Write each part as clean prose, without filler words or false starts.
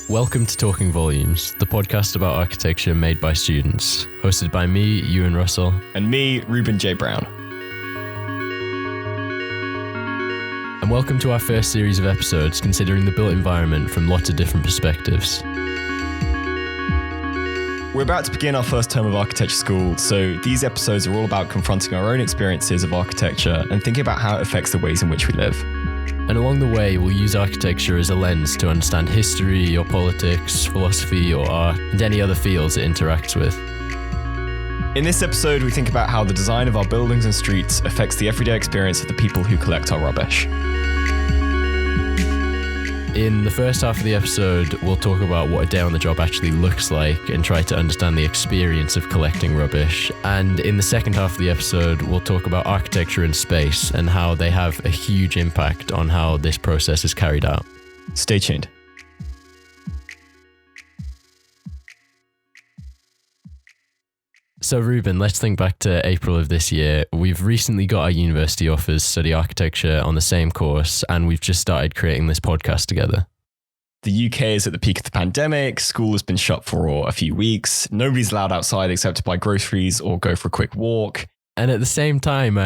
Welcome to Talking Volumes, the podcast about architecture made by students, hosted by me, Euan Russell. And me, Reuben J. Brown. And welcome to our first series of episodes considering the built environment from lots of different perspectives. We're about to begin our first term of architecture school, so these episodes are all about confronting our own experiences of architecture and thinking about how it affects the ways in which we live. And along the way, we'll use architecture as a lens to understand history or politics, philosophy or art, and any other fields it interacts with. In this episode, we think about how the design of our buildings and streets affects the everyday experience of the people who collect our rubbish. In the first half of the episode, we'll talk about what a day on the job actually looks like and try to understand the experience of collecting rubbish. And in the second half of the episode, we'll talk about architecture and space and how they have a huge impact on how this process is carried out. Stay tuned. So Reuben, let's think back to April of this year. We've recently got our university offers to study architecture on the same course, and we've just started creating this podcast together. The UK is at the peak of the pandemic. School has been shut for a few weeks. Nobody's allowed outside except to buy groceries or go for a quick walk. And at the same time,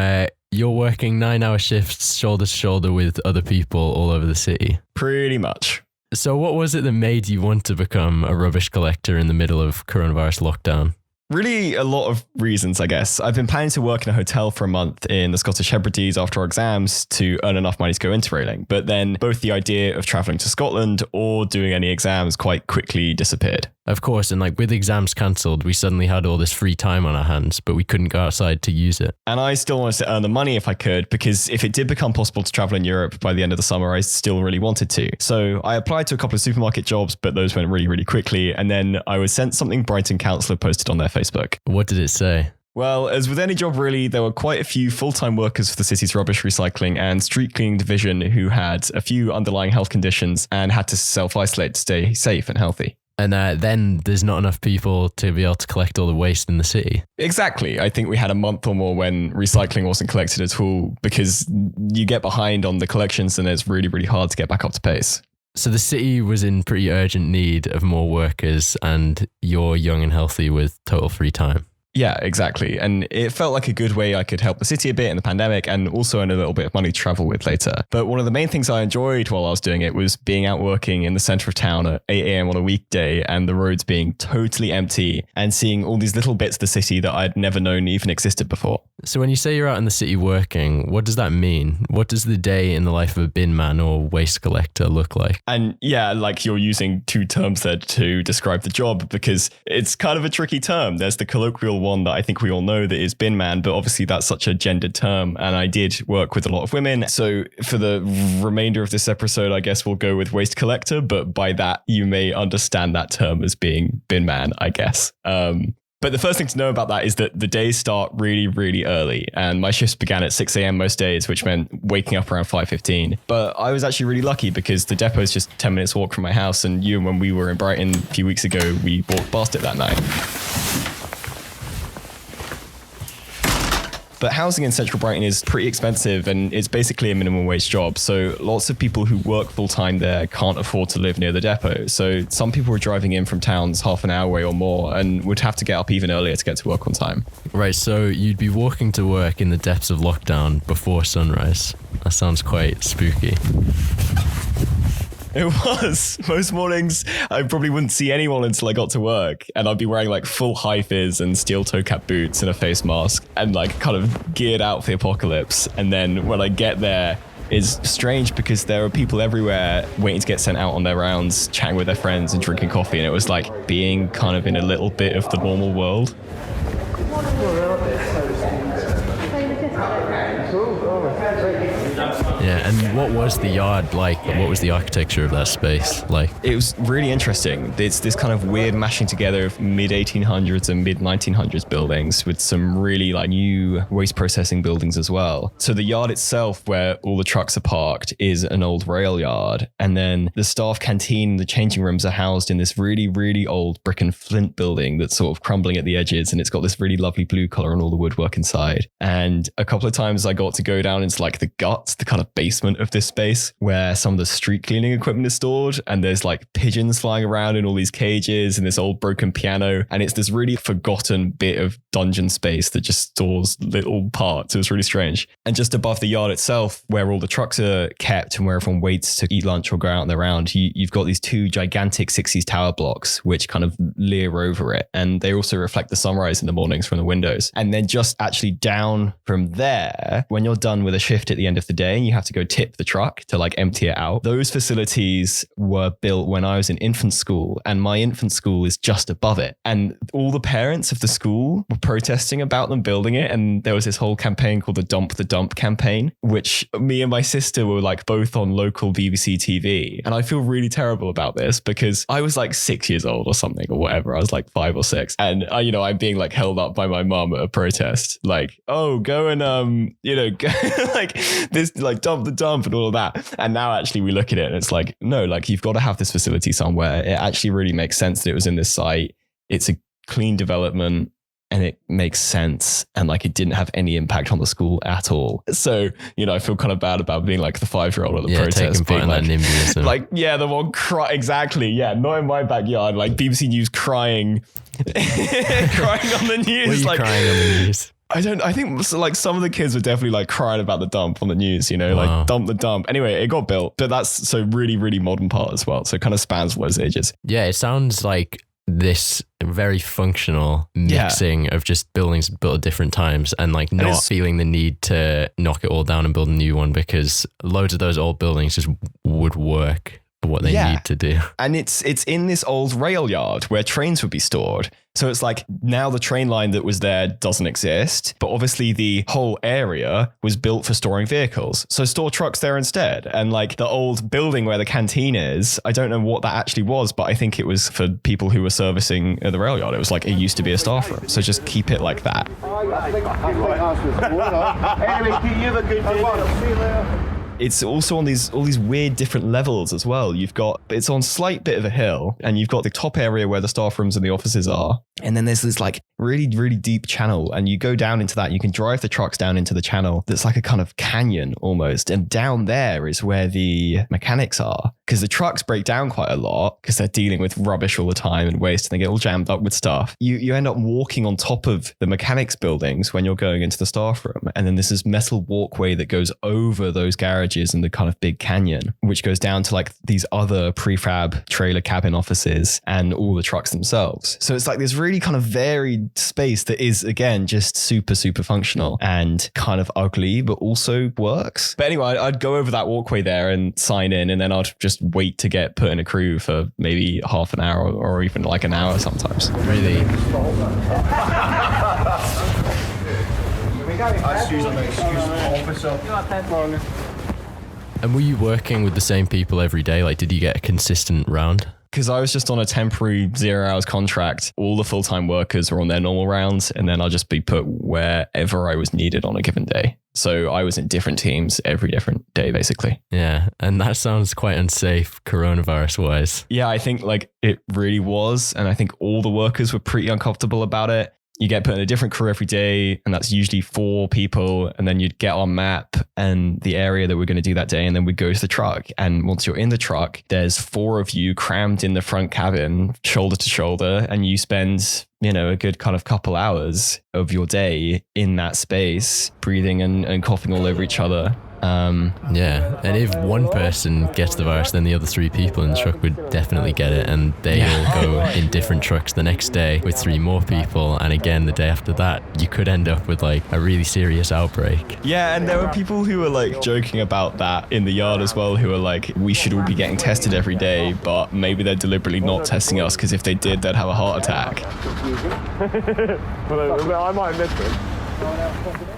you're working 9-hour shifts shoulder to shoulder with other people all over the city. Pretty much. So what was it that made you want to become a rubbish collector in the middle of coronavirus lockdown? Really a lot of reasons, I guess. I've been planning to work in a hotel for a month in the Scottish Hebrides after our exams to earn enough money to go interrailing. But then both the idea of travelling to Scotland or doing any exams quite quickly disappeared. Of course, and with exams cancelled, we suddenly had all this free time on our hands, but we couldn't go outside to use it. And I still wanted to earn the money if I could, because if it did become possible to travel in Europe by the end of the summer, I still really wanted to. So I applied to a couple of supermarket jobs, but those went really, really quickly. And then I was sent something Brighton Council posted on their Facebook. What did it say? Well, as with any job really, there were quite a few full-time workers for the city's rubbish recycling and street cleaning division who had a few underlying health conditions and had to self-isolate to stay safe and healthy. And then there's not enough people to be able to collect all the waste in the city. Exactly. I think we had a month or more when recycling wasn't collected at all because you get behind on the collections and it's really, really hard to get back up to pace. So the city was in pretty urgent need of more workers and you're young and healthy with total free time. Yeah, exactly. And it felt like a good way I could help the city a bit in the pandemic and also earn a little bit of money to travel with later. But one of the main things I enjoyed while I was doing it was being out working in the centre of town at 8 a.m. on a weekday and the roads being totally empty and seeing all these little bits of the city that I'd never known even existed before. So when you say you're out in the city working, what does that mean? What does the day in the life of a bin man or waste collector look like? And yeah, you're using two terms there to describe the job because it's kind of a tricky term. There's the colloquial one that I think we all know that is bin man, but obviously that's such a gendered term. And I did work with a lot of women. So for the remainder of this episode, I guess we'll go with waste collector. But by that, you may understand that term as being bin man, I guess. But the first thing to know about that is that the days start really, really early. And my shifts began at 6 a.m. most days, which meant waking up around 5:15. But I was actually really lucky because the depot is just 10 minutes walk from my house. And when we were in Brighton a few weeks ago, we walked past it that night. But housing in central Brighton is pretty expensive and it's basically a minimum wage job. So lots of people who work full time there can't afford to live near the depot. So some people were driving in from towns half an hour away or more and would have to get up even earlier to get to work on time. Right, so you'd be walking to work in the depths of lockdown before sunrise. That sounds quite spooky. It was. Most mornings, I probably wouldn't see anyone until I got to work. And I'd be wearing full high vis and steel toe cap boots and a face mask and kind of geared out for the apocalypse. And then when I get there, it's strange because there are people everywhere waiting to get sent out on their rounds, chatting with their friends and drinking coffee. And it was like being kind of in a little bit of the normal world. Yeah, and what was the yard like? What was the architecture of that space like? It was really interesting. It's this kind of weird mashing together of mid-1800s and mid-1900s buildings with some really new waste processing buildings as well. So the yard itself, where all the trucks are parked, is an old rail yard. And then the staff canteen, the changing rooms are housed in this really, really old brick and flint building that's sort of crumbling at the edges. And it's got this really lovely blue color on all the woodwork inside. And a couple of times I got to go down into the guts, the kind of basement of this space where some of the street cleaning equipment is stored. And there's like pigeons flying around in all these cages and this old broken piano. And it's this really forgotten bit of dungeon space that just stores little parts. It was really strange. And just above the yard itself, where all the trucks are kept and where everyone waits to eat lunch or go out and around, you've got these two gigantic 60s tower blocks which kind of leer over it. And they also reflect the sunrise in the mornings from the windows. And then just actually down from there, when you're done with a shift at the end of the day and you have to go tip the truck to like empty it out, those facilities were built when I was in infant school, and my infant school is just above it. And all the parents of the school were protesting about them building it. And there was this whole campaign called the Dump campaign, which me and my sister were like both on local BBC TV. And I feel really terrible about this because I was like 6 years old or something or whatever. I was like 5 or 6. And I'm being like held up by my mum at a protest. Like, oh, go and, go, like this, like dump and all of that. And now actually we look at it and it's like, no, like you've got to have this facility somewhere. It actually really makes sense that it was in this site. It's a clean development. And it makes sense. And like it didn't have any impact on the school at all. So, I feel kind of bad about being like the 5-year-old at the protest. Being like, like, yeah, the one cry. Exactly. Yeah. Not in my backyard. Like BBC News crying, crying on the news. Were you like crying on the news? I think like some of the kids were definitely like crying about the dump on the news, like dump the dump. Anyway, it got built, but that's so really, really modern part as well. So it kind of spans all those ages. Yeah. It sounds like this very functional mixing of just buildings built at different times and like not feeling the need to knock it all down and build a new one because loads of those old buildings just would work for what they need to do. And it's in this old rail yard where trains would be stored. So it's like now the train line that was there doesn't exist, but obviously the whole area was built for storing vehicles. So store trucks there instead. And like the old building where the canteen is, I don't know what that actually was, but I think it was for people who were servicing the rail yard. It was like, it used to be a staff room. So just keep it like that. It's also on all these weird different levels as well. It's on slight bit of a hill and you've got the top area where the staff rooms and the offices are. And then there's this like really, really deep channel and you go down into that. You can drive the trucks down into the channel. That's like a kind of canyon almost. And down there is where the mechanics are because the trucks break down quite a lot because they're dealing with rubbish all the time and waste and they get all jammed up with stuff. You end up walking on top of the mechanics buildings when you're going into the staff room. And then there's this metal walkway that goes over those garages in the kind of big canyon, which goes down to like these other prefab trailer cabin offices and all the trucks themselves. So it's like this really kind of varied space that is, again, just super, super functional and kind of ugly, but also works. But anyway, I'd go over that walkway there and sign in, and then I'd just wait to get put in a crew for maybe half an hour or even like an hour sometimes. Really? And were you working with the same people every day? Like, did you get a consistent round? Because I was just on a temporary 0 hours contract. All the full-time workers were on their normal rounds, and then I'll just be put wherever I was needed on a given day. So I was in different teams every different day, basically. Yeah, and that sounds quite unsafe coronavirus-wise. Yeah, I think like it really was. And I think all the workers were pretty uncomfortable about it. You get put in a different crew every day, and that's usually 4 people. And then you'd get on map and the area that we're going to do that day. And then we'd go to the truck. And once you're in the truck, there's 4 of you crammed in the front cabin, shoulder to shoulder. And you spend, a good kind of couple hours of your day in that space, breathing and coughing all over each other. Yeah, and if one person gets the virus, then the other 3 people in the truck would definitely get it, and they all go in different trucks the next day with 3 more people, and again the day after that you could end up with like a really serious outbreak. Yeah, and there were people who were like joking about that in the yard as well, who were like, we should all be getting tested every day, but maybe they're deliberately not testing us because if they did, they'd have a heart attack. I might have missed it.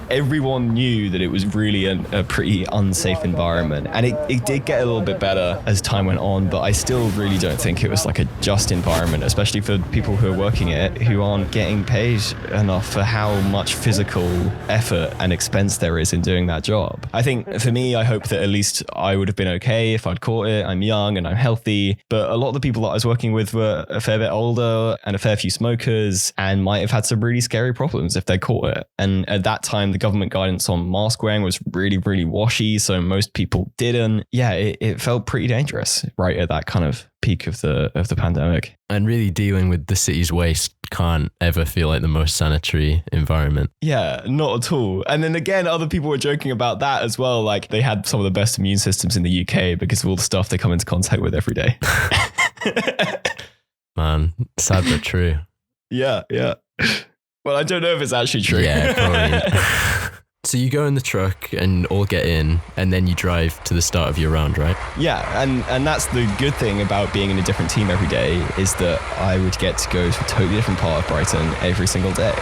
Everyone knew that it was really a pretty unsafe environment, and it did get a little bit better as time went on, but I still really don't think it was like a just environment, especially for people who are working it who aren't getting paid enough for how much physical effort and expense there is in doing that job. I think for me, I hope that at least I would have been okay if I'd caught it. I'm young and I'm healthy, but a lot of the people that I was working with were a fair bit older and a fair few smokers and might have had some really scary problems if they caught it. And And at that time, the government guidance on mask wearing was really, really washy. So most people didn't. Yeah, it felt pretty dangerous right at that kind of peak of the pandemic. And really dealing with the city's waste can't ever feel like the most sanitary environment. Yeah, not at all. And then again, other people were joking about that as well. Like they had some of the best immune systems in the UK because of all the stuff they come into contact with every day. Man, sad but true. Yeah. Well, I don't know if it's actually true. Yeah, probably. So you go in the truck and all get in, and then you drive to the start of your round, right? Yeah, and that's the good thing about being in a different team every day is that I would get to go to a totally different part of Brighton every single day.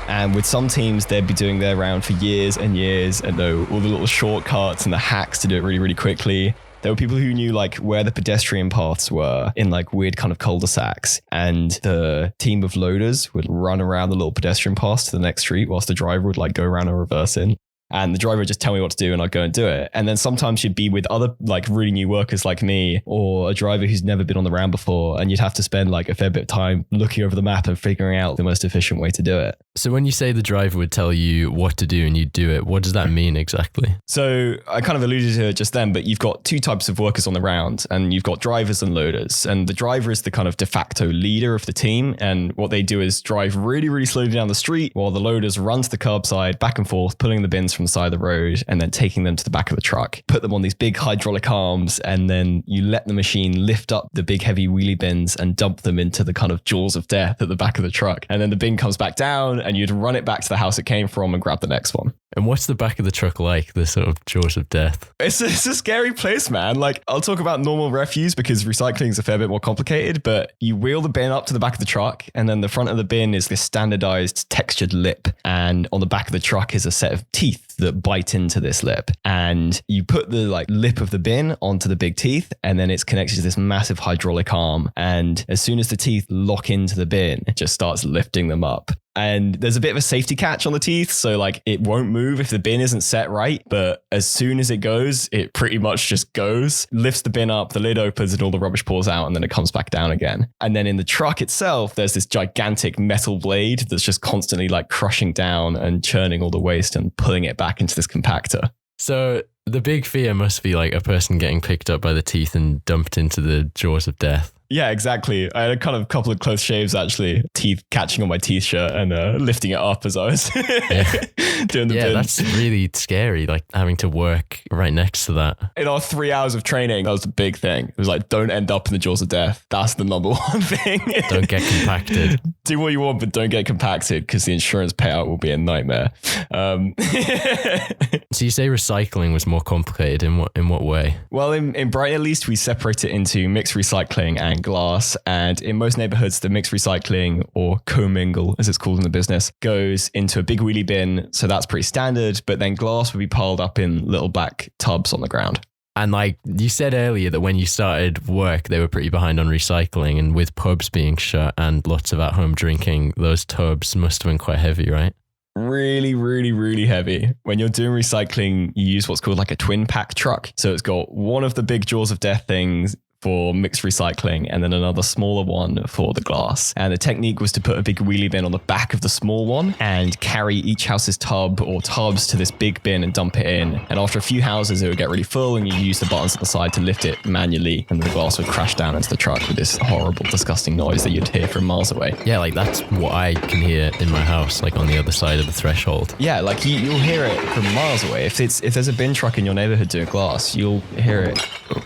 And with some teams, they'd be doing their round for years and years and know all the little shortcuts and the hacks to do it really, really quickly. There were people who knew like where the pedestrian paths were in like weird kind of cul-de-sacs, and the team of loaders would run around the little pedestrian paths to the next street whilst the driver would like go around and reverse in. And the driver would just tell me what to do and I'd go and do it. And then sometimes you'd be with other like really new workers like me or a driver who's never been on the round before. And you'd have to spend like a fair bit of time looking over the map and figuring out the most efficient way to do it. So when you say the driver would tell you what to do and you do it, what does that mean exactly? So I kind of alluded to it just then, but you've got two types of workers on the round and you've got drivers and loaders. And the driver is the kind of de facto leader of the team. And what they do is drive really, really slowly down the street while the loaders run to the curbside back and forth, pulling the bins from the side of the road and then taking them to the back of the truck, put them on these big hydraulic arms, and then you let the machine lift up the big heavy wheelie bins and dump them into the kind of jaws of death at the back of the truck. And then the bin comes back down and you'd run it back to the house it came from and grab the next one. And what's the back of the truck like, the sort of jaws of death? It's a scary place, man. Like, I'll talk about normal refuse because recycling is a fair bit more complicated, but you wheel the bin up to the back of the truck, and then the front of the bin is this standardized textured lip. And on the back of the truck is a set of teeth that bite into this lip. And you put the like lip of the bin onto the big teeth, and then it's connected to this massive hydraulic arm. And as soon as the teeth lock into the bin, it just starts lifting them up. And there's a bit of a safety catch on the teeth. So like it won't move if the bin isn't set right. But as soon as it goes, it pretty much just goes, lifts the bin up, the lid opens and all the rubbish pours out and then it comes back down again. And then in the truck itself, there's this gigantic metal blade that's just constantly like crushing down and churning all the waste and pulling it back into this compactor. So the big fear must be like a person getting picked up by the teeth and dumped into the jaws of death. Yeah, exactly. I had a kind of couple of close shaves, actually. Teeth catching on my t-shirt and lifting it up as I was doing the bin. Yeah, that's really scary, like having to work right next to that. In our 3 hours of training, that was the big thing. It was like, don't end up in the jaws of death. That's the number one thing. Don't get compacted. Do what you want, but don't get compacted because the insurance payout will be a nightmare. So you say recycling was more complicated. In what way? Well, in Brighton, at least, we separate it into mixed recycling and glass. And in most neighborhoods, the mixed recycling, or commingle, as it's called in the business, goes into a big wheelie bin. So that's pretty standard. But then glass would be piled up in little black tubs on the ground. And like you said earlier that when you started work, they were pretty behind on recycling, and with pubs being shut and lots of at-home drinking, those tubs must have been quite heavy, right? Really, really, really heavy. When you're doing recycling, you use what's called like a twin pack truck. So it's got one of the big jaws of death things for mixed recycling and then another smaller one for the glass. And the technique was to put a big wheelie bin on the back of the small one and carry each house's tub or tubs to this big bin and dump it in. And after a few houses, it would get really full and you use the buttons at the side to lift it manually, and the glass would crash down into the truck with this horrible, disgusting noise that you'd hear from miles away. Yeah, like that's what I can hear in my house, like on the other side of the threshold. Yeah, like you'll hear it from miles away. If there's a bin truck in your neighborhood doing glass, you'll hear it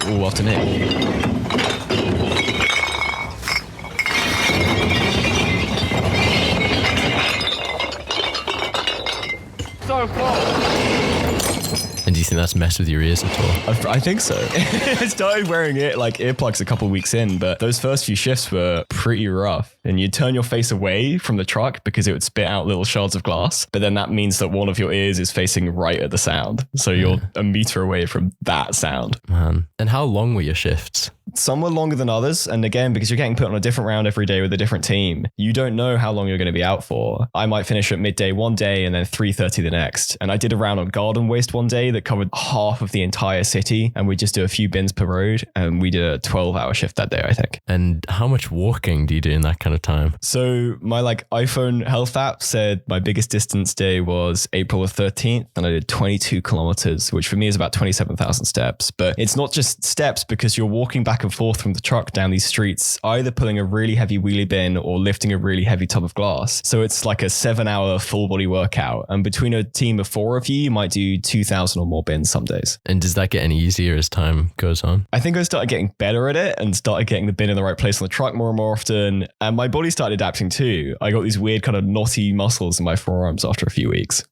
all afternoon. So close. And do you think that's messed with your ears at all? I think so. I started wearing it like earplugs a couple of weeks in, but those first few shifts were pretty rough. And you'd turn your face away from the truck because it would spit out little shards of glass. But then that means that one of your ears is facing right at the sound. So you're a meter away from that sound. Man. And how long were your shifts? Some were longer than others. And again, because you're getting put on a different round every day with a different team, you don't know how long you're going to be out for. I might finish at midday one day and then 3:30 the next. And I did a round on garden waste one day that covered half of the entire city. And we just do a few bins per road. And we did a 12-hour shift that day, I think. And how much walking do you do in that kind of of time? So my iPhone health app said my biggest distance day was April the 13th, and I did 22 kilometers, which for me is about 27,000 steps. But it's not just steps, because you're walking back and forth from the truck down these streets, either pulling a really heavy wheelie bin or lifting a really heavy tub of glass. So it's like a 7-hour full body workout. And between a team of 4 of you, you might do 2,000 or more bins some days. And does that get any easier as time goes on? I think I started getting better at it and started getting the bin in the right place on the truck more and more often. And my body started adapting too. I got these weird kind of knotty muscles in my forearms after a few weeks.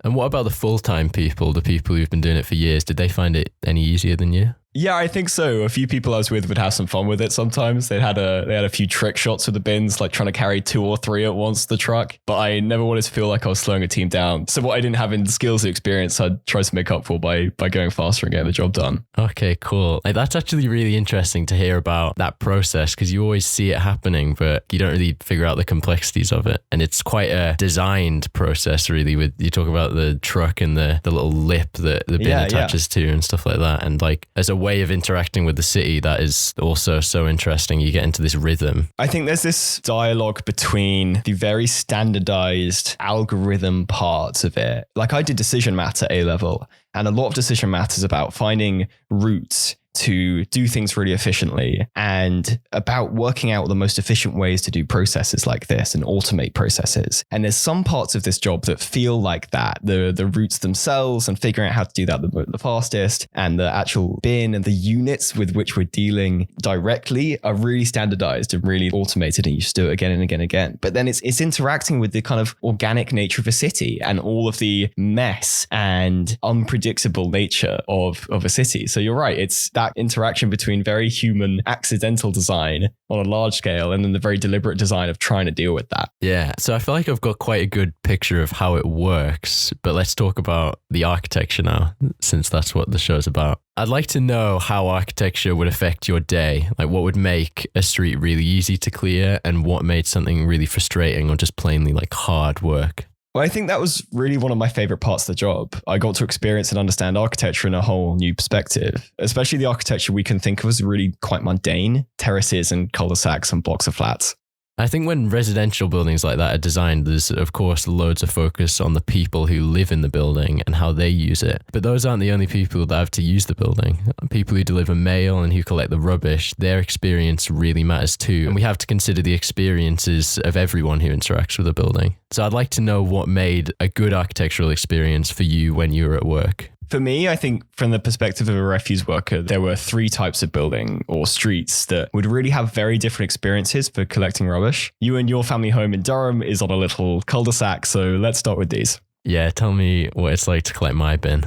And what about the full-time people, the people who've been doing it for years? Did they find it any easier than you? Yeah, I think so. A few people I was with would have some fun with it sometimes. They had a few trick shots with the bins, like trying to carry 2 or 3 at once to the truck. But I never wanted to feel like I was slowing a team down. So what I didn't have in skills or experience, I'd try to make up for by going faster and getting the job done. Okay, cool. That's actually really interesting to hear about that process, because you always see it happening, but you don't really figure out the complexities of it. And it's quite a designed process, really. With you talk about the truck and the little lip that the bin attaches to and stuff like that. And as a way of interacting with the city, that is also so interesting. You get into this rhythm. I think there's this dialogue between the very standardized algorithm parts of it. I did decision math at A level, and a lot of decision math is about finding routes to do things really efficiently and about working out the most efficient ways to do processes like this and automate processes. And there's some parts of this job that feel like that, the routes themselves and figuring out how to do that the fastest, and the actual bin and the units with which we're dealing directly are really standardized and really automated, and you just do it again and again and again. But then it's interacting with the kind of organic nature of a city and all of the mess and unpredictable nature of a city. So you're right, it's that interaction between very human accidental design on a large scale and then the very deliberate design of trying to deal with that. Yeah, so I feel like I've got quite a good picture of how it works, but let's talk about the architecture now, since that's what the show's about. I'd like to know how architecture would affect your day, what would make a street really easy to clear and what made something really frustrating or just plainly hard work. Well, I think that was really one of my favorite parts of the job. I got to experience and understand architecture in a whole new perspective, especially the architecture we can think of as really quite mundane, terraces and cul-de-sacs and blocks of flats. I think when residential buildings like that are designed, there's of course loads of focus on the people who live in the building and how they use it. But those aren't the only people that have to use the building. People who deliver mail and who collect the rubbish, their experience really matters too. And we have to consider the experiences of everyone who interacts with the building. So I'd like to know what made a good architectural experience for you when you were at work. For me, I think from the perspective of a refuse worker, there were 3 types of building or streets that would really have very different experiences for collecting rubbish. You and your family home in Durham is on a little cul-de-sac, so let's start with these. Yeah, tell me what it's like to collect my bin.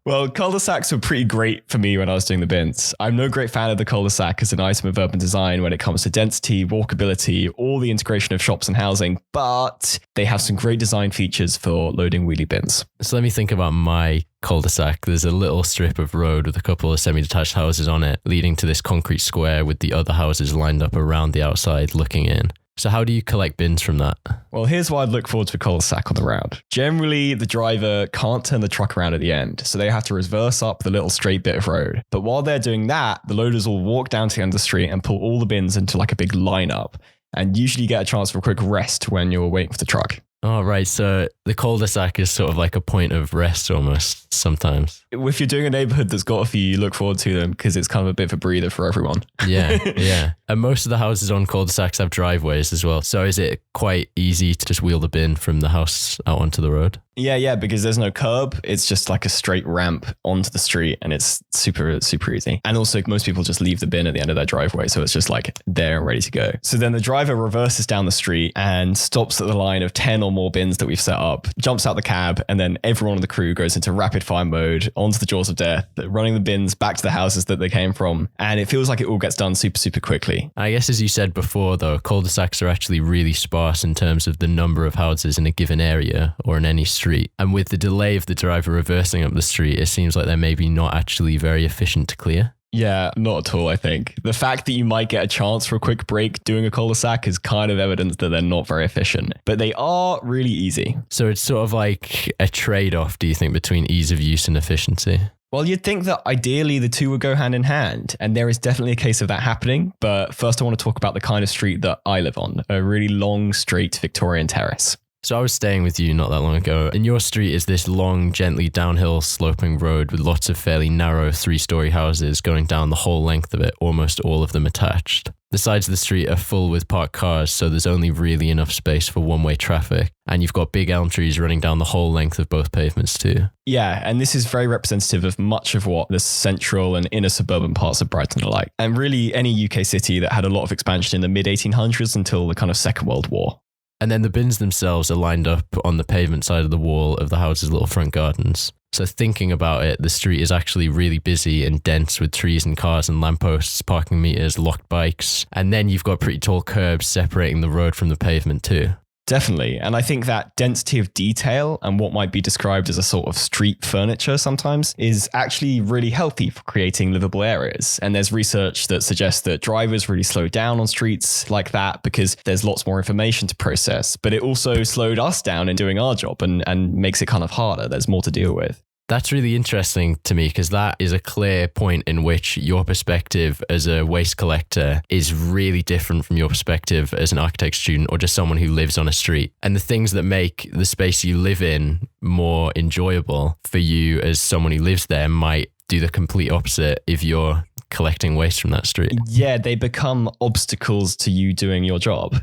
Well, cul-de-sacs were pretty great for me when I was doing the bins. I'm no great fan of the cul-de-sac as an item of urban design when it comes to density, walkability, or the integration of shops and housing, but they have some great design features for loading wheelie bins. So let me think about my cul-de-sac. There's a little strip of road with a couple of semi-detached houses on it, leading to this concrete square with the other houses lined up around the outside looking in. So how do you collect bins from that? Well, here's why I'd look forward to a cul-de-sac on the round. Generally, the driver can't turn the truck around at the end, so they have to reverse up the little straight bit of road. But while they're doing that, the loaders will walk down to the end of the street and pull all the bins into a big lineup, and usually get a chance for a quick rest when you're waiting for the truck. Oh, right. So the cul-de-sac is sort of like a point of rest almost sometimes. If you're doing a neighborhood that's got a few, you look forward to them because it's kind of a bit of a breather for everyone. Yeah, yeah. And most of the houses on cul-de-sacs have driveways as well. So is it quite easy to just wheel the bin from the house out onto the road? Yeah, because there's no curb. It's just like a straight ramp onto the street and it's super, super easy. And also most people just leave the bin at the end of their driveway. So it's just there and ready to go. So then the driver reverses down the street and stops at the line of 10 or more bins that we've set up, jumps out the cab, and then everyone on the crew goes into rapid fire mode onto the jaws of death, running the bins back to the houses that they came from. And it feels like it all gets done super, super quickly. I guess as you said before, though, cul-de-sacs are actually really sparse in terms of the number of houses in a given area or in any street. And with the delay of the driver reversing up the street, it seems like they're maybe not actually very efficient to clear. Yeah, not at all, I think. The fact that you might get a chance for a quick break doing a cul-de-sac is kind of evidence that they're not very efficient, but they are really easy. So it's sort of like a trade-off, do you think, between ease of use and efficiency? Well, you'd think that ideally the two would go hand in hand, and there is definitely a case of that happening. But first, I want to talk about the kind of street that I live on, a really long, straight Victorian terrace. So I was staying with you not that long ago, and your street is this long, gently downhill sloping road with lots of fairly narrow 3-story houses going down the whole length of it, almost all of them attached. The sides of the street are full with parked cars, so there's only really enough space for one-way traffic, and you've got big elm trees running down the whole length of both pavements too. Yeah, and this is very representative of much of what the central and inner suburban parts of Brighton are like, and really any UK city that had a lot of expansion in the mid-1800s until the kind of Second World War. And then the bins themselves are lined up on the pavement side of the wall of the house's little front gardens. So thinking about it, the street is actually really busy and dense with trees and cars and lampposts, parking meters, locked bikes. And then you've got pretty tall curbs separating the road from the pavement too. Definitely. And I think that density of detail and what might be described as a sort of street furniture sometimes is actually really healthy for creating livable areas. And there's research that suggests that drivers really slow down on streets like that because there's lots more information to process. But it also slowed us down in doing our job and makes it kind of harder. There's more to deal with. That's really interesting to me because that is a clear point in which your perspective as a waste collector is really different from your perspective as an architect student or just someone who lives on a street. And the things that make the space you live in more enjoyable for you as someone who lives there might do the complete opposite if you're collecting waste from that street. Yeah, they become obstacles to you doing your job,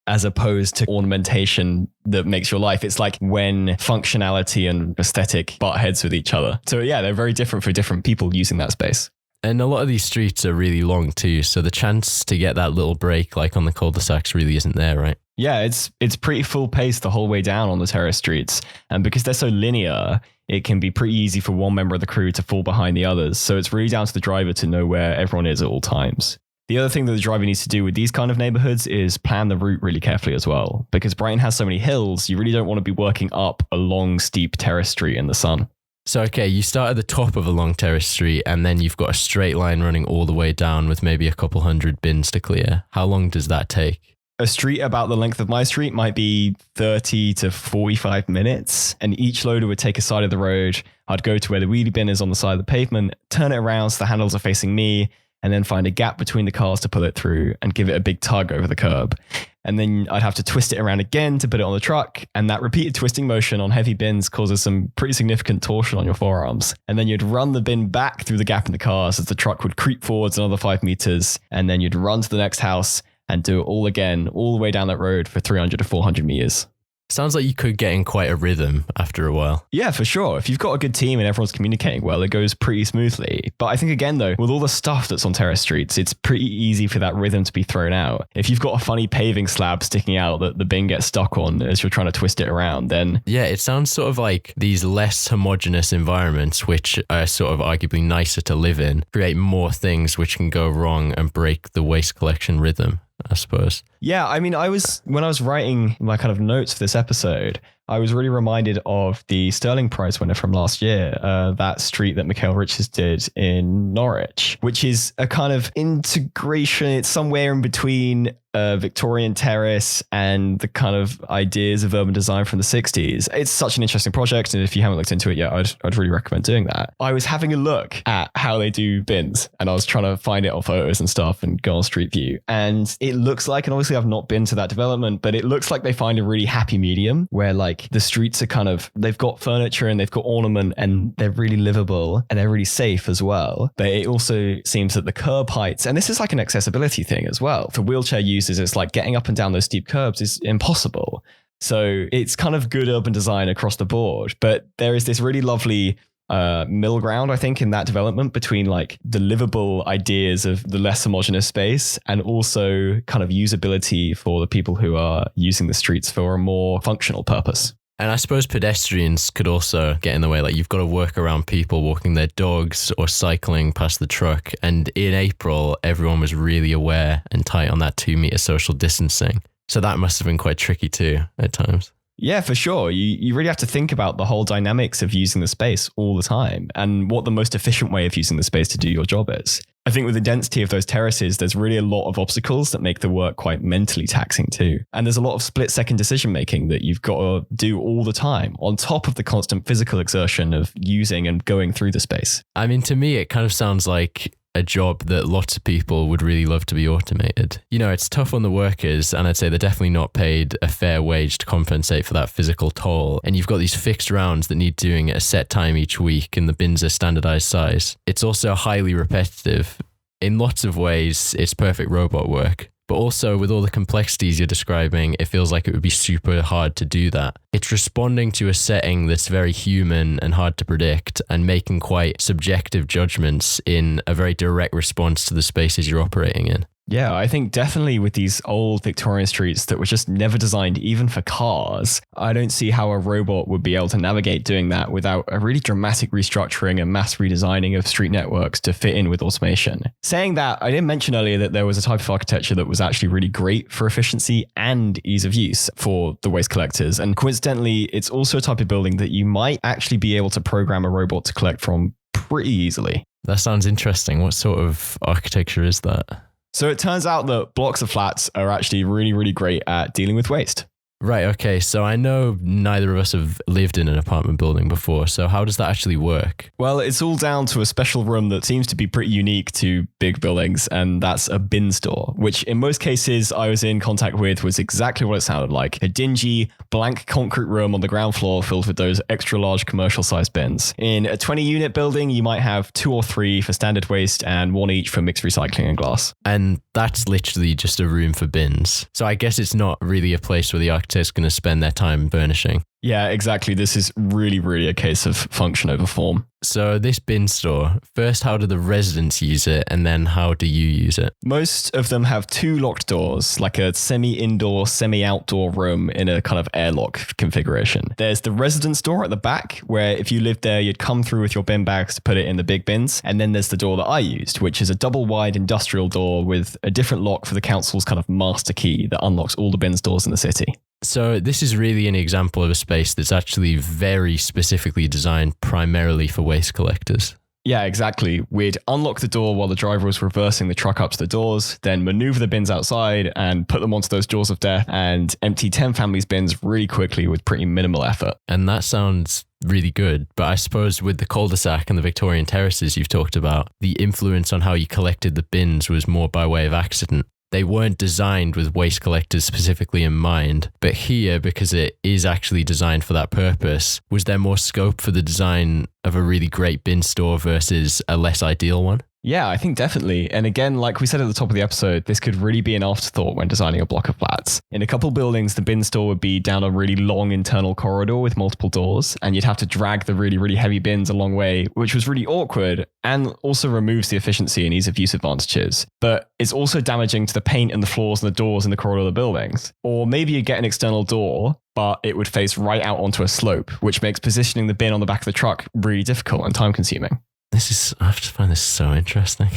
as opposed to ornamentation that makes your life. It's like when functionality and aesthetic butt heads with each other. So yeah, they're very different for different people using that space. And a lot of these streets are really long too, so the chance to get that little break like on the cul-de-sacs really isn't there, right? Yeah, it's pretty full pace the whole way down on the terrace streets. And because they're so linear, it can be pretty easy for one member of the crew to fall behind the others. So it's really down to the driver to know where everyone is at all times. The other thing that the driver needs to do with these kind of neighborhoods is plan the route really carefully as well. Because Brighton has so many hills, you really don't want to be working up a long, steep terrace street in the sun. So, okay, you start at the top of a long terrace street and then you've got a straight line running all the way down with maybe a couple hundred bins to clear. How long does that take? A street about the length of my street might be 30 to 45 minutes, and each loader would take a side of the road. I'd go to where the wheelie bin is on the side of the pavement, turn it around so the handles are facing me, and then find a gap between the cars to pull it through and give it a big tug over the curb. And then I'd have to twist it around again to put it on the truck. And that repeated twisting motion on heavy bins causes some pretty significant torsion on your forearms. And then you'd run the bin back through the gap in the cars as the truck would creep forwards another 5 meters. And then you'd run to the next house and do it all again, all the way down that road for 300 to 400 meters. Sounds like you could get in quite a rhythm after a while. Yeah, for sure. If you've got a good team and everyone's communicating well, it goes pretty smoothly. But I think, again, though, with all the stuff that's on terrace streets, it's pretty easy for that rhythm to be thrown out. If you've got a funny paving slab sticking out that the bin gets stuck on as you're trying to twist it around, then... Yeah, it sounds sort of like these less homogenous environments, which are sort of arguably nicer to live in, create more things which can go wrong and break the waste collection rhythm, I suppose. Yeah, I mean, when I was writing my kind of notes for this episode, I was really reminded of the Sterling Prize winner from last year, that street that Mikhail Richards did in Norwich, which is a kind of integration. It's somewhere in between Victorian terrace and the kind of ideas of urban design from the 60s. It's such an interesting project, and if you haven't looked into it yet, I'd really recommend doing that. I was having a look at how they do bins, and I was trying to find it on photos and stuff and go on Street View, and it looks like, and obviously I've not been to that development, but it looks like they find a really happy medium where like the streets are kind of, they've got furniture and they've got ornament and they're really livable and they're really safe as well. But it also seems that the curb heights, and this is like an accessibility thing as well, for wheelchair users, it's like getting up and down those steep curbs is impossible. So it's kind of good urban design across the board, but there is this really lovely middle ground, I think, in that development between like the livable ideas of the less homogenous space and also kind of usability for the people who are using the streets for a more functional purpose. And I suppose pedestrians could also get in the way. Like you've got to work around people walking their dogs or cycling past the truck. And in April, everyone was really aware and tight on that 2 meter social distancing. So that must have been quite tricky too at times. Yeah, for sure. You really have to think about the whole dynamics of using the space all the time and what the most efficient way of using the space to do your job is. I think with the density of those terraces, there's really a lot of obstacles that make the work quite mentally taxing too. And there's a lot of split-second decision-making that you've got to do all the time, on top of the constant physical exertion of using and going through the space. I mean, to me, it kind of sounds like a job that lots of people would really love to be automated. You know, it's tough on the workers, and I'd say they're definitely not paid a fair wage to compensate for that physical toll. And you've got these fixed rounds that need doing at a set time each week, and the bins are standardized size. It's also highly repetitive. In lots of ways, it's perfect robot work. But also, with all the complexities you're describing, it feels like it would be super hard to do that. It's responding to a setting that's very human and hard to predict, and making quite subjective judgments in a very direct response to the spaces you're operating in. Yeah, I think definitely with these old Victorian streets that were just never designed even for cars, I don't see how a robot would be able to navigate doing that without a really dramatic restructuring and mass redesigning of street networks to fit in with automation. Saying that, I didn't mention earlier that there was a type of architecture that was actually really great for efficiency and ease of use for the waste collectors. And coincidentally, it's also a type of building that you might actually be able to program a robot to collect from pretty easily. That sounds interesting. What sort of architecture is that? So it turns out that blocks of flats are actually really, really great at dealing with waste. Right, okay. So I know neither of us have lived in an apartment building before. So how does that actually work? Well, it's all down to a special room that seems to be pretty unique to big buildings, and that's a bin store, which in most cases I was in contact with was exactly what it sounded like. A dingy, blank concrete room on the ground floor filled with those extra large commercial sized bins. In a 20-unit building, you might have 2 or 3 for standard waste and 1 each for mixed recycling and glass. And that's literally just a room for bins. So I guess it's not really a place where the architect's going to spend their time furnishing. Yeah, exactly. This is really, really a case of function over form. So this bin store, first, how do the residents use it? And then how do you use it? Most of them have 2 locked doors, like a semi-indoor, semi-outdoor room in a kind of airlock configuration. There's the residence door at the back, where if you lived there, you'd come through with your bin bags to put it in the big bins. And then there's the door that I used, which is a double-wide industrial door with a different lock for the council's kind of master key that unlocks all the bins doors in the city. So this is really an example of a space that's actually very specifically designed primarily for waste collectors. Yeah, exactly. We'd unlock the door while the driver was reversing the truck up to the doors, then maneuver the bins outside and put them onto those jaws of death and empty 10 families' bins really quickly with pretty minimal effort. And that sounds really good. But I suppose with the cul-de-sac and the Victorian terraces you've talked about, the influence on how you collected the bins was more by way of accident. They weren't designed with waste collectors specifically in mind, but here, because it is actually designed for that purpose, was there more scope for the design of a really great bin store versus a less ideal one? Yeah, I think definitely. And again, like we said at the top of the episode, this could really be an afterthought when designing a block of flats. In a couple buildings, the bin store would be down a really long internal corridor with multiple doors, and you'd have to drag the really, really heavy bins a long way, which was really awkward and also removes the efficiency and ease of use advantages. But it's also damaging to the paint and the floors and the doors in the corridor of the buildings. Or maybe you get an external door, but it would face right out onto a slope, which makes positioning the bin on the back of the truck really difficult and time consuming. I have to find this so interesting.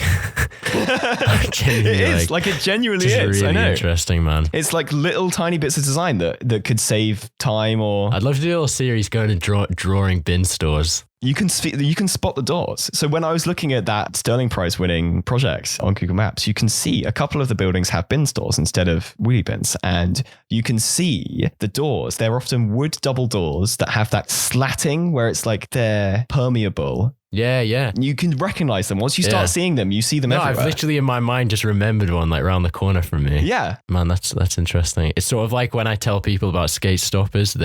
It is, like it genuinely is. Really I know. Interesting, man. It's like little tiny bits of design that could save time or... I'd love to do a little series going to drawing bin stores. You can spot the doors. So when I was looking at that Sterling Prize winning project on Google Maps, you can see a couple of the buildings have bin stores instead of wheelie bins. And you can see the doors. They're often wood double doors that have that slatting where it's like they're permeable. Yeah. You can recognize them. Once you start seeing them, you see them everywhere. I've literally in my mind just remembered one like around the corner from me. Yeah. Man, that's interesting. It's sort of like when I tell people about skate stoppers,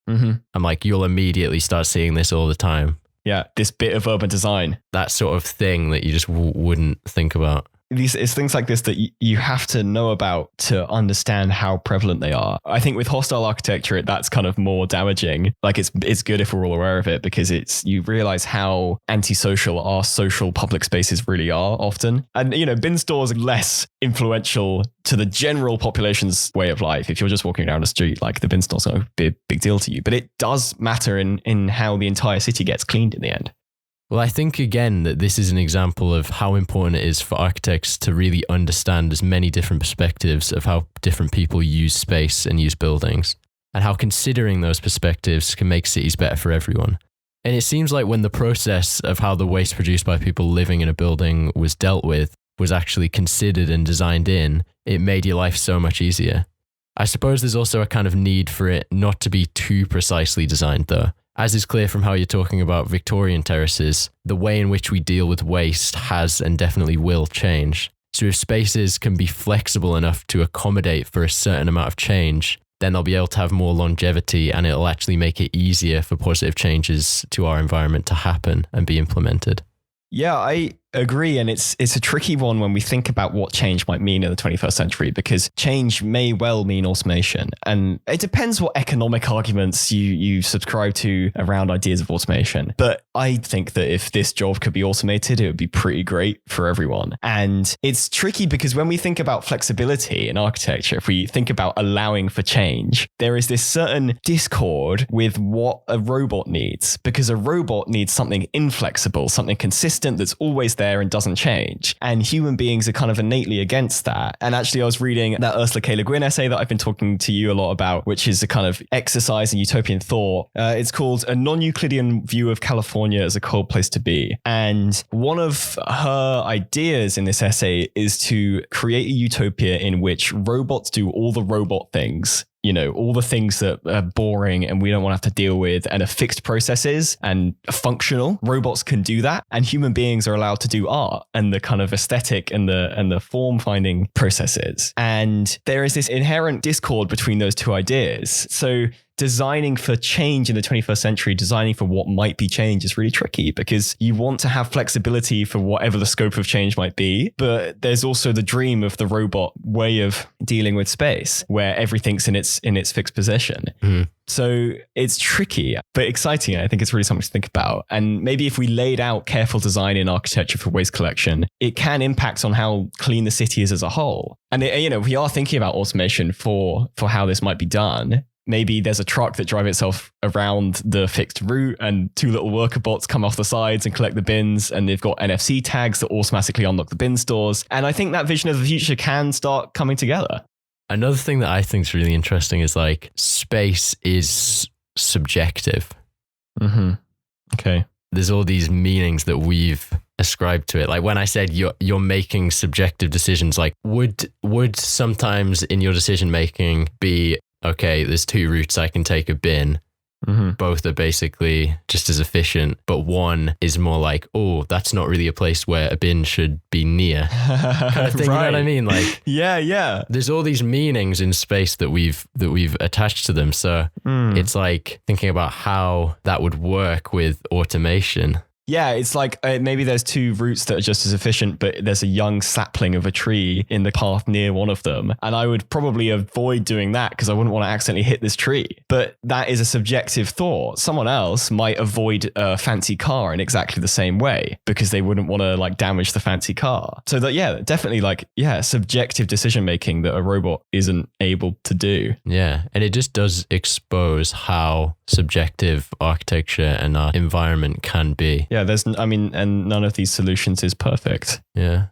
I'm like, you'll immediately start seeing this all the time. Yeah, this bit of urban design. That sort of thing that you just wouldn't think about. It's things like this that you have to know about to understand how prevalent they are. I think with hostile architecture, that's kind of more damaging. Like it's good if we're all aware of it because you realize how antisocial our social public spaces really are often. And, bin stores are less influential to the general population's way of life. If you're just walking down the street, like the bin store's not a big deal to you, but it does matter in how the entire city gets cleaned in the end. Well, I think, again, that this is an example of how important it is for architects to really understand as many different perspectives of how different people use space and use buildings. and how considering those perspectives can make cities better for everyone. And it seems like when the process of how the waste produced by people living in a building was dealt with was actually considered and designed in, it made your life so much easier. I suppose there's also a kind of need for it not to be too precisely designed though. As is clear from how you're talking about Victorian terraces, the way in which we deal with waste has and definitely will change. So if spaces can be flexible enough to accommodate for a certain amount of change, then they'll be able to have more longevity and it'll actually make it easier for positive changes to our environment to happen and be implemented. Yeah, I agree. And it's a tricky one when we think about what change might mean in the 21st century, because change may well mean automation. And it depends what economic arguments you subscribe to around ideas of automation. But I think that if this job could be automated, it would be pretty great for everyone. And it's tricky because when we think about flexibility in architecture, if we think about allowing for change, there is this certain discord with what a robot needs, because a robot needs something inflexible, something consistent that's always there and doesn't change. And human beings are kind of innately against that. And actually, I was reading that Ursula K. Le Guin essay that I've been talking to you a lot about, which is a kind of exercise in utopian thought. It's called A Non-Euclidean View of California as a Cold Place to Be. And one of her ideas in this essay is to create a utopia in which robots do all the robot things. You know, all the things that are boring and we don't want to have to deal with and are fixed processes and functional. Robots can do that. And human beings are allowed to do art and the kind of aesthetic and the form finding processes. And there is this inherent discord between those two ideas. So designing for change in the 21st century, designing for what might be change is really tricky because you want to have flexibility for whatever the scope of change might be. But there's also the dream of the robot way of dealing with space where everything's in its fixed position. Mm. So it's tricky, but exciting. I think it's really something to think about. And maybe if we laid out careful design in architecture for waste collection, it can impact on how clean the city is as a whole. And, we are thinking about automation for how this might be done. Maybe there's a truck that drives itself around the fixed route and two little worker bots come off the sides and collect the bins, and they've got NFC tags that automatically unlock the bin stores. And I think that vision of the future can start coming together. Another thing that I think is really interesting is like space is subjective. Mm-hmm. Okay. There's all these meanings that we've ascribed to it. Like when I said you're making subjective decisions, like would sometimes in your decision making be, okay, there's two routes I can take a bin. Mm-hmm. Both are basically just as efficient, but one is more like, oh, that's not really a place where a bin should be near. Kind of thing, right. You know what I mean? Like, yeah. There's all these meanings in space that we've attached to them. So it's like thinking about how that would work with automation. Yeah, it's like maybe there's two routes that are just as efficient, but there's a young sapling of a tree in the path near one of them. And I would probably avoid doing that because I wouldn't want to accidentally hit this tree. But that is a subjective thought. Someone else might avoid a fancy car in exactly the same way because they wouldn't want to like damage the fancy car. So that, yeah, definitely subjective decision making that a robot isn't able to do. Yeah. And it just does expose how subjective architecture and our environment can be. Yeah, and none of these solutions is perfect. Yeah.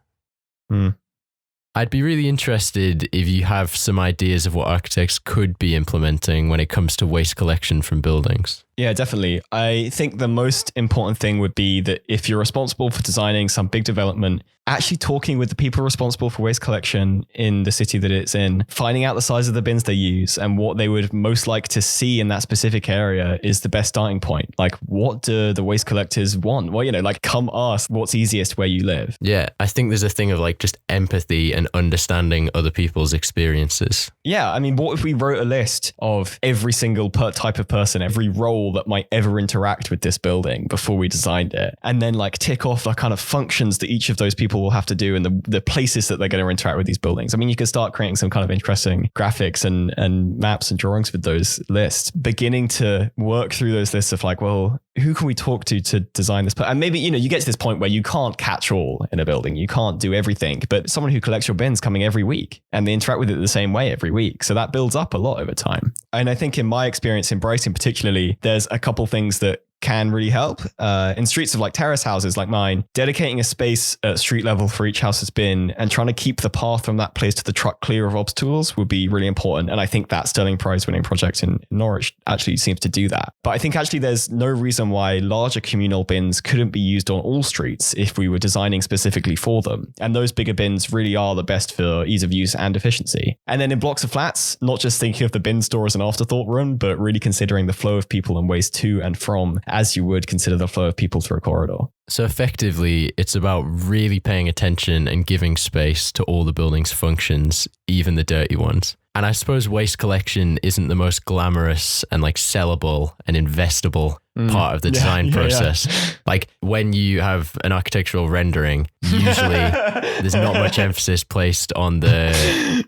I'd be really interested if you have some ideas of what architects could be implementing when it comes to waste collection from buildings. Yeah, definitely. I think the most important thing would be that if you're responsible for designing some big development, actually talking with the people responsible for waste collection in the city that it's in, finding out the size of the bins they use and what they would most like to see in that specific area is the best starting point. Like, what do the waste collectors want? Well, come ask what's easiest where you live. Yeah, I think there's a thing of like just empathy and understanding other people's experiences. Yeah, what if we wrote a list of every single type of person, every role that might ever interact with this building before we designed it, and then like tick off the kind of functions that each of those people will have to do and the places that they're going to interact with these buildings. You could start creating some kind of interesting graphics and maps and drawings with those lists, beginning to work through those lists of like, well, who can we talk to design this? And maybe, you get to this point where you can't catch all in a building. You can't do everything, but someone who collects your bins coming every week and they interact with it the same way every week. So that builds up a lot over time. And I think in my experience in Brighton particularly, there's a couple things that can really help. In streets of like terrace houses like mine, dedicating a space at street level for each house's bin and trying to keep the path from that place to the truck clear of obstacles would be really important. And I think that Sterling Prize winning project in Norwich actually seems to do that. But I think actually there's no reason why larger communal bins couldn't be used on all streets if we were designing specifically for them. And those bigger bins really are the best for ease of use and efficiency. And then in blocks of flats, not just thinking of the bin store as an afterthought room, but really considering the flow of people and waste to and from as you would consider the flow of people through a corridor. So effectively, it's about really paying attention and giving space to all the building's functions, even the dirty ones. And I suppose waste collection isn't the most glamorous and like sellable and investable part of the design process. Like when you have an architectural rendering, usually there's not much emphasis placed on the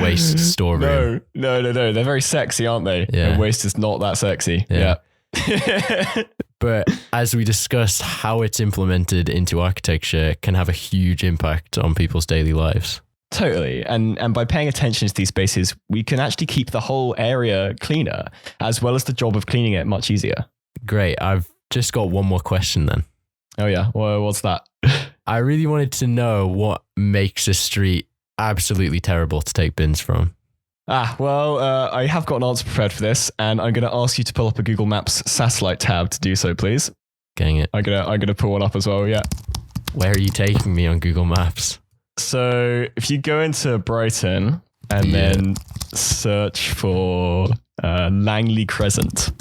waste storeroom. No. They're very sexy, aren't they? Yeah. And waste is not that sexy. Yeah. But as we discussed, how it's implemented into architecture can have a huge impact on people's daily lives. Totally. And by paying attention to these spaces, we can actually keep the whole area cleaner, as well as the job of cleaning it much easier. Great. I've just got one more question then. Oh yeah. Well, what's that? I really wanted to know what makes a street absolutely terrible to take bins from. I have got an answer prepared for this, and I'm going to ask you to pull up a Google Maps satellite tab to do so, please. Dang it. I'm gonna pull one up as well, yeah. Where are you taking me on Google Maps? So if you go into Brighton and then search for Langley Crescent.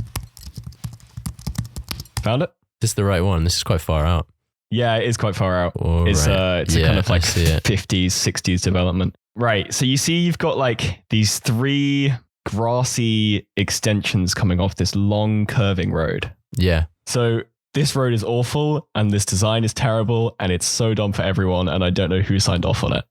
Found it? This is the right one. This is quite far out. Yeah, it is quite far out. All it's right. it's a kind of like 50s, 60s development. Right. So you see you've got like these 3 grassy extensions coming off this long curving road. Yeah. So this road is awful and this design is terrible and it's so dumb for everyone and I don't know who signed off on it.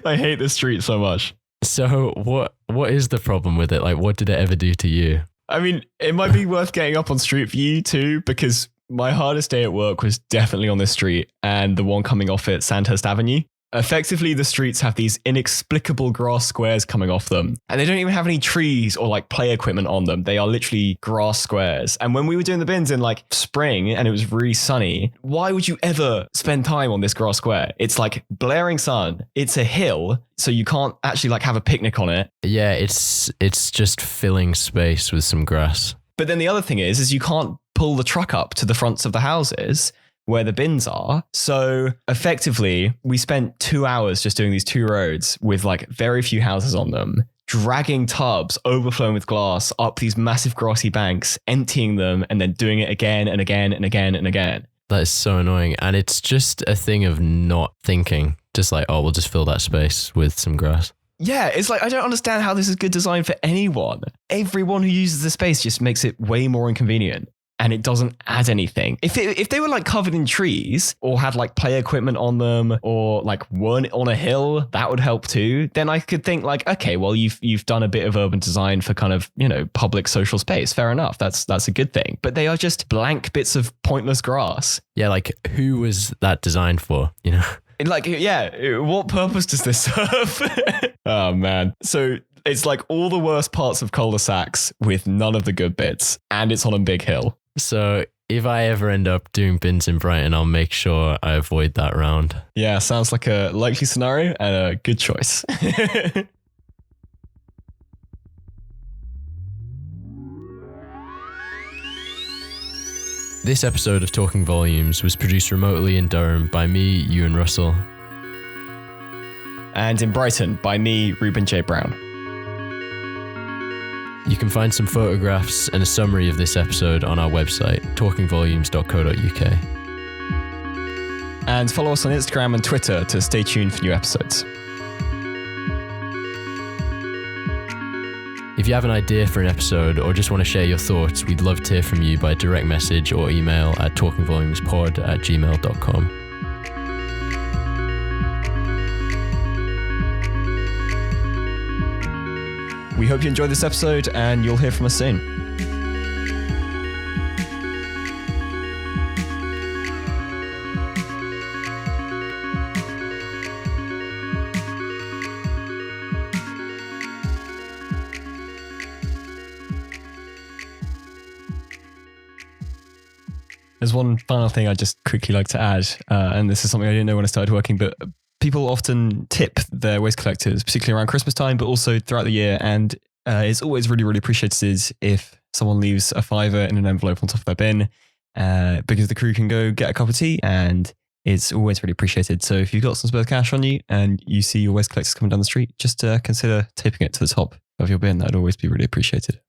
I hate this street so much. So what is the problem with it? Like, what did it ever do to you? I mean, it might be worth getting up on Street View too, because my hardest day at work was definitely on this street and the one coming off it, Sandhurst Avenue. Effectively, the streets have these inexplicable grass squares coming off them. And they don't even have any trees or like play equipment on them. They are literally grass squares. And when we were doing the bins in like spring and it was really sunny, why would you ever spend time on this grass square? It's like blaring sun. It's a hill, so you can't actually like have a picnic on it. Yeah, it's just filling space with some grass. But then the other thing is you can't pull the truck up to the fronts of the houses where the bins are. So effectively, we spent 2 hours just doing these 2 roads with like very few houses on them, dragging tubs overflowing with glass up these massive grassy banks, emptying them, and then doing it again and again and again and again. That is so annoying. And it's just a thing of not thinking. Just like, oh, we'll just fill that space with some grass. Yeah, it's like, I don't understand how this is good design for anyone. Everyone who uses the space just makes it way more inconvenient. And it doesn't add anything. If they were like covered in trees or had like play equipment on them or like weren't on a hill, that would help too. Then I could think like, okay, well you've done a bit of urban design for kind of, you know, public social space. Fair enough. That's a good thing. But they are just blank bits of pointless grass. Yeah, like who was that designed for, you know? Like, yeah, what purpose does this serve? Oh man. So it's like all the worst parts of cul-de-sacs with none of the good bits, and it's on a big hill. So if I ever end up doing bins in Brighton, I'll make sure I avoid that round. Yeah, sounds like a likely scenario and a good choice. This episode of Talking Volumes was produced remotely in Durham by me, Euan Russell. And in Brighton by me, Reuben J. Brown. You can find some photographs and a summary of this episode on our website, talkingvolumes.co.uk. And follow us on Instagram and Twitter to stay tuned for new episodes. If you have an idea for an episode or just want to share your thoughts, we'd love to hear from you by direct message or email at talkingvolumespod@gmail.com. We hope you enjoyed this episode and you'll hear from us soon. There's one final thing I'd just quickly like to add, and this is something I didn't know when I started working, but people often tip their waste collectors, particularly around Christmas time, but also throughout the year. And it's always really, really appreciated if someone leaves a £5 in an envelope on top of their bin, because the crew can go get a cup of tea, and it's always really appreciated. So if you've got some spare cash on you and you see your waste collectors coming down the street, just consider taping it to the top of your bin. That'd always be really appreciated.